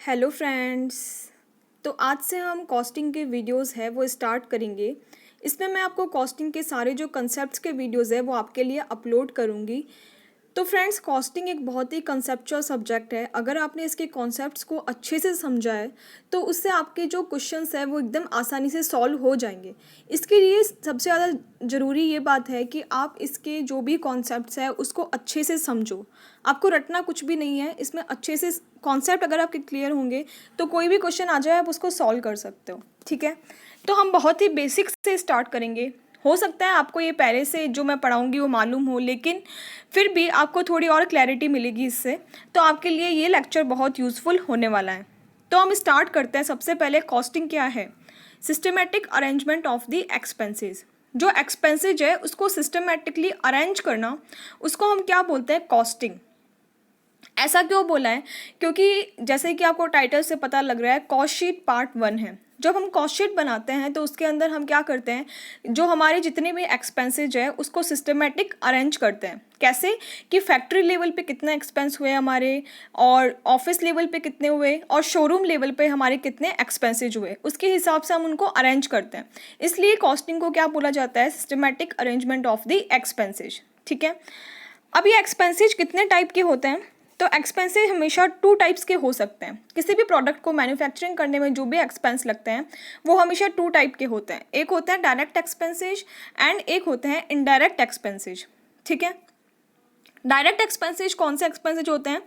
Hello friends. तो आज से हम कॉस्टिंग के वीडियोस है वो स्टार्ट करेंगे। इसमें मैं आपको कॉस्टिंग के सारे जो कंसेप्ट्स के वीडियोस है वो आपके लिए अपलोड करूँगी। तो फ्रेंड्स, कॉस्टिंग एक बहुत ही कंसेप्चुअल सब्जेक्ट है। अगर आपने इसके कॉन्सेप्ट्स को अच्छे से समझा है तो उससे आपके जो क्वेश्चंस है वो एकदम आसानी से सॉल्व हो जाएंगे। इसके लिए सबसे ज़्यादा ज़रूरी ये बात है कि आप इसके जो भी कॉन्सेप्ट्स है उसको अच्छे से समझो। आपको रटना कुछ भी नहीं है इसमें। अच्छे से कॉन्सेप्ट अगर आपके क्लियर होंगे तो कोई भी क्वेश्चन आ जाए आप उसको सॉल्व कर सकते हो। ठीक है, तो हम बहुत ही बेसिक्स से स्टार्ट करेंगे। हो सकता है आपको ये पहले से जो मैं पढ़ाऊँगी वो मालूम हो, लेकिन फिर भी आपको थोड़ी और क्लैरिटी मिलेगी इससे, तो आपके लिए ये लेक्चर बहुत यूज़फुल होने वाला है। तो हम स्टार्ट करते हैं। सबसे पहले कॉस्टिंग क्या है? Systematic arrangement of the expenses. जो एक्सपेंसेज है उसको सिस्टमेटिकली अरेंज करना, उसको हम क्या बोलते हैं? कॉस्टिंग। ऐसा क्यों बोला है? क्योंकि जैसे कि आपको टाइटल से पता लग रहा है, कॉस्ट शीट पार्ट 1 है। जब हम कॉस्ट शीट बनाते हैं तो उसके अंदर हम क्या करते हैं, जो हमारे जितने भी एक्सपेंसेज है उसको सिस्टमेटिक अरेंज करते हैं। कैसे? कि फैक्ट्री लेवल पे कितने एक्सपेंस हुए हमारे, और ऑफिस लेवल पे कितने हुए, और शोरूम लेवल पे हमारे कितने एक्सपेंसेज हुए, उसके हिसाब से हम उनको अरेंज करते हैं। इसलिए कॉस्टिंग को क्या बोला जाता है? Systematic arrangement of the expenses. ठीक है, अब ये एक्सपेंसेज कितने टाइप के होते हैं? तो एक्सपेंसेज हमेशा 2 टाइप्स के हो सकते हैं। किसी भी प्रोडक्ट को मैन्युफैक्चरिंग करने में जो भी एक्सपेंस लगते हैं वो हमेशा 2 टाइप के होते हैं। एक होता है डायरेक्ट एक्सपेंसेज एंड एक होते हैं इनडायरेक्ट एक्सपेंसेज। ठीक है, डायरेक्ट एक्सपेंसेज कौन से एक्सपेंसेज होते हैं?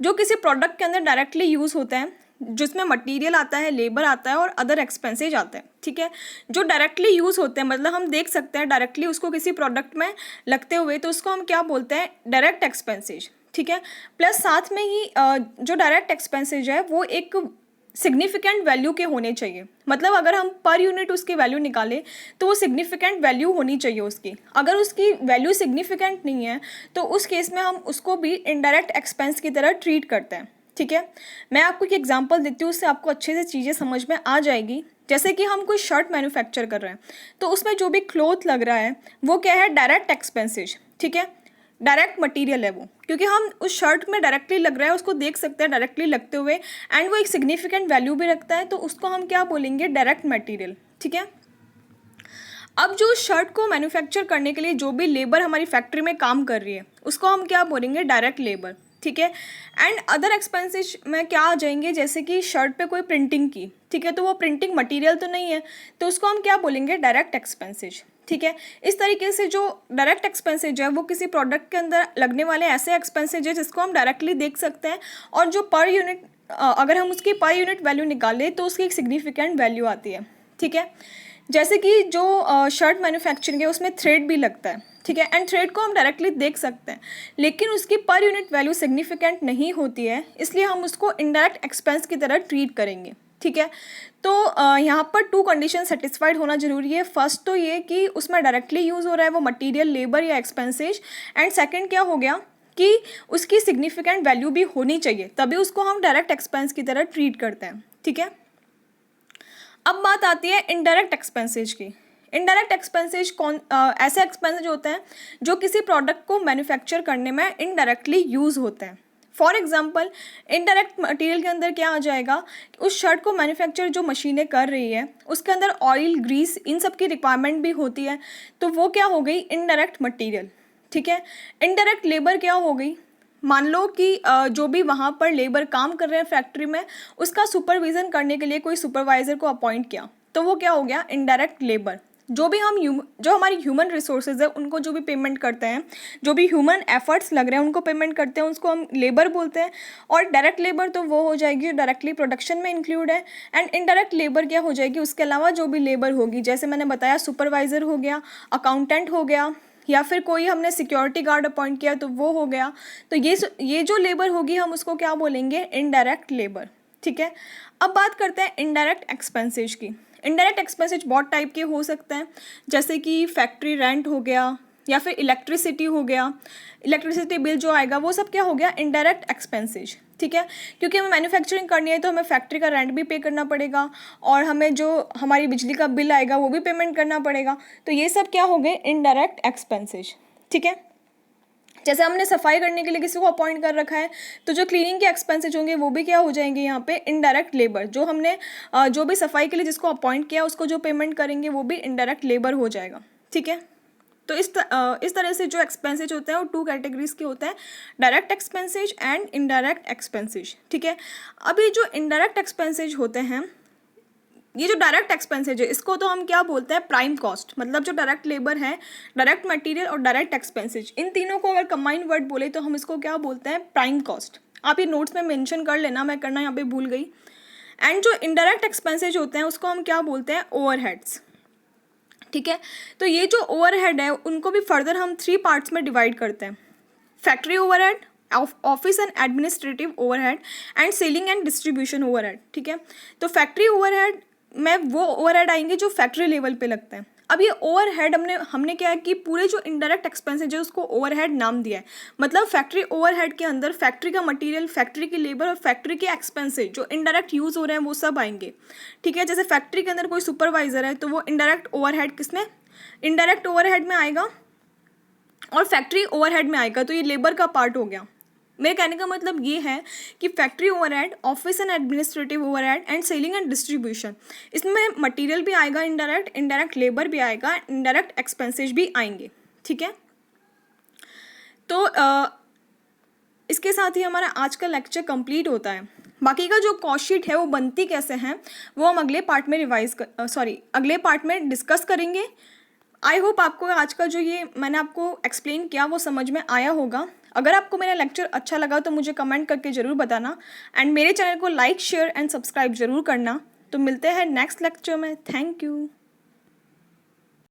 जो किसी प्रोडक्ट के अंदर डायरेक्टली यूज़ होते हैं, जिसमें मटेरियल आता है, लेबर आता है और अदर एक्सपेंसेज आते हैं। ठीक है, जो डायरेक्टली यूज़ होते हैं, मतलब हम देख सकते हैं डायरेक्टली उसको किसी प्रोडक्ट में लगते हुए, तो उसको हम क्या बोलते हैं? Direct expenses. ठीक है, प्लस साथ में ही जो डायरेक्ट एक्सपेंसेज है वो एक सिग्निफिकेंट वैल्यू के होने चाहिए। मतलब अगर हम पर यूनिट उसकी वैल्यू निकालें तो वो सिग्निफिकेंट वैल्यू होनी चाहिए उसकी। अगर उसकी वैल्यू सिग्निफिकेंट नहीं है तो उस केस में हम उसको भी इनडायरेक्ट एक्सपेंस की तरह ट्रीट करते हैं। ठीक है, मैं आपको एक एग्जांपल देती हूँ, उससे आपको अच्छे से चीज़ें समझ में आ जाएगी। जैसे कि हम कोई शर्ट मैन्युफैक्चर कर रहे हैं तो उसमें जो भी क्लोथ लग रहा है वो क्या है? Direct expenses. ठीक है, डायरेक्ट मटेरियल है वो, क्योंकि हम उस शर्ट में डायरेक्टली लग रहा है उसको देख सकते हैं डायरेक्टली लगते हुए, एंड वो एक सिग्निफिकेंट वैल्यू भी रखता है, तो उसको हम क्या बोलेंगे? Direct material. ठीक है, अब जो शर्ट को मैन्युफैक्चर करने के लिए जो भी लेबर हमारी फैक्ट्री में काम कर रही है उसको हम क्या बोलेंगे? Direct labour. ठीक है, एंड अदर एक्सपेंसेज में क्या आ जाएंगे? जैसे कि शर्ट पे कोई प्रिंटिंग की, ठीक है, तो वो प्रिंटिंग मटेरियल तो नहीं है, तो उसको हम क्या बोलेंगे? Direct expenses. ठीक है, इस तरीके से जो डायरेक्ट एक्सपेंसेज है वो किसी प्रोडक्ट के अंदर लगने वाले ऐसे एक्सपेंसेज है जिसको हम डायरेक्टली देख सकते हैं, और जो पर यूनिट अगर हम उसकी पर यूनिट वैल्यू निकालें तो उसकी एक सिग्निफिकेंट वैल्यू आती है। ठीक है, जैसे कि जो शर्ट मैन्युफैक्चरिंग है उसमें थ्रेड भी लगता है। ठीक है, एंड थ्रेड को हम डायरेक्टली देख सकते हैं, लेकिन उसकी पर यूनिट वैल्यू सिग्निफिकेंट नहीं होती है, इसलिए हम उसको इनडायरेक्ट एक्सपेंस की तरह ट्रीट करेंगे। ठीक है, तो यहाँ पर 2 कंडीशन सेटिस्फाइड होना जरूरी है। फर्स्ट तो ये कि उसमें डायरेक्टली यूज़ हो रहा है वो मटीरियल, लेबर या एक्सपेंसेज, एंड सेकेंड क्या हो गया कि उसकी सिग्निफिकेंट वैल्यू भी होनी चाहिए, तभी उसको हम डायरेक्ट एक्सपेंस की तरह ट्रीट करते हैं। ठीक है, अब बात आती है इनडायरेक्ट एक्सपेंसेज की। इनडायरेक्ट एक्सपेंसेज ऐसे एक्सपेंसेज होते हैं जो किसी प्रोडक्ट को मैन्युफैक्चर करने में इनडायरेक्टली यूज़ होते हैं। फॉर एग्जाम्पल, इनडायरेक्ट मटेरियल के अंदर क्या आ जाएगा? उस शर्ट को मैन्युफैक्चर जो मशीनें कर रही है उसके अंदर ऑयल, ग्रीस, इन सब की रिक्वायरमेंट भी होती है, तो वो क्या हो गई? Indirect material. ठीक है, इनडायरेक्ट लेबर क्या हो गई? मान लो कि जो भी वहाँ पर लेबर काम कर रहे हैं फैक्ट्री में, उसका सुपरविज़न करने के लिए कोई सुपरवाइज़र को अपॉइंट किया, तो वो क्या हो गया? Indirect labour. जो हमारी ह्यूमन रिसोर्सेज है उनको जो भी पेमेंट करते हैं, जो भी ह्यूमन एफर्ट्स लग रहे हैं उनको पेमेंट करते हैं, उसको हम लेबर बोलते हैं। और डायरेक्ट लेबर तो वो हो जाएगी जो डायरेक्टली प्रोडक्शन में इंक्लूड है, एंड इनडायरेक्ट लेबर क्या हो जाएगी? उसके अलावा जो भी लेबर होगी, जैसे मैंने बताया सुपरवाइज़र हो गया, अकाउंटेंट हो गया, या फिर कोई हमने सिक्योरिटी गार्ड अपॉइंट किया तो वो हो गया। तो ये जो लेबर होगी हम उसको क्या बोलेंगे? Indirect labour. ठीक है, अब बात करते हैं इनडायरेक्ट एक्सपेंसेज की। इनडायरेक्ट एक्सपेंसेज बहुत टाइप के हो सकते हैं, जैसे कि फैक्ट्री रेंट हो गया, या फिर इलेक्ट्रिसिटी हो गया। इलेक्ट्रिसिटी बिल जो आएगा वो सब क्या हो गया? Indirect expenses. ठीक है, क्योंकि हमें मैन्युफैक्चरिंग करनी है तो हमें फैक्ट्री का रेंट भी पे करना पड़ेगा, और हमें जो हमारी बिजली का बिल आएगा वो भी पेमेंट करना पड़ेगा, तो ये सब क्या हो गए? Indirect expenses. ठीक है, जैसे हमने सफाई करने के लिए किसी को अपॉइंट कर रखा है, तो जो क्लीनिंग के एक्सपेंसेज होंगे वो भी क्या हो जाएंगे यहाँ पे, इनडायरेक्ट लेबर। जो हमने जो भी सफाई के लिए जिसको अपॉइंट किया उसको जो पेमेंट करेंगे वो भी इनडायरेक्ट लेबर हो जाएगा। ठीक है, तो इस तरह से जो एक्सपेंसेज होते हैं वो 2 कैटेगरीज के होते हैं, direct expenses and indirect expenses. ठीक है, अभी जो इनडायरेक्ट एक्सपेंसेज होते हैं, ये जो डायरेक्ट एक्सपेंसेज है इसको तो हम क्या बोलते हैं, प्राइम कॉस्ट। मतलब जो डायरेक्ट लेबर है, डायरेक्ट मटेरियल और डायरेक्ट एक्सपेंसेज, इन तीनों को अगर कंबाइंड वर्ड बोले तो हम इसको क्या बोलते हैं, प्राइम कॉस्ट। आप ये नोट्स में मेंशन कर लेना, मैं करना यहाँ पे भूल गई। एंड जो इनडायरेक्ट एक्सपेंसेज होते हैं उसको हम क्या बोलते हैं, ओवरहेड्स। ठीक है, तो ये जो ओवरहेड है उनको भी फर्दर हम 3 पार्ट्स में डिवाइड करते हैं, factory overhead, office and administrative overhead and selling and distribution overhead. ठीक है, तो फैक्ट्री ओवरहेड में वो ओवरहेड आएंगे जो फैक्ट्री लेवल पे लगते हैं। अब ये ओवरहेड हमने क्या है कि पूरे जो इनडायरेक्ट एक्सपेंसेज है उसको ओवरहेड नाम दिया है। मतलब फैक्ट्री ओवरहेड के अंदर फैक्ट्री का मटेरियल, फैक्ट्री की लेबर और फैक्ट्री के एक्सपेंसेज जो इनडायरेक्ट यूज़ हो रहे हैं वो सब आएंगे। ठीक है, जैसे फैक्ट्री के अंदर कोई सुपरवाइजर है तो वो इनडायरेक्ट ओवरहेड किसमें, इनडायरेक्ट ओवरहेड में आएगा और फैक्ट्री ओवरहेड में आएगा, तो ये लेबर का पार्ट हो गया। मेरे कहने का मतलब ये है कि factory overhead, office and administrative overhead and selling and distribution, इसमें मटेरियल भी आएगा इनडायरेक्ट, इनडायरेक्ट लेबर भी आएगा, इनडायरेक्ट एक्सपेंसेज भी आएंगे। ठीक है, तो इसके साथ ही हमारा आज का लेक्चर कंप्लीट होता है। बाकी का जो कॉस्ट शीट है वो बनती कैसे हैं वो हम अगले पार्ट में अगले पार्ट में डिस्कस करेंगे। आई होप आपको आज का जो ये मैंने आपको एक्सप्लेन किया वो समझ में आया होगा। अगर आपको मेरा लेक्चर अच्छा लगा तो मुझे कमेंट करके ज़रूर बताना एंड मेरे चैनल को लाइक, शेयर एंड सब्सक्राइब ज़रूर करना। तो मिलते हैं नेक्स्ट लेक्चर में। Thank you.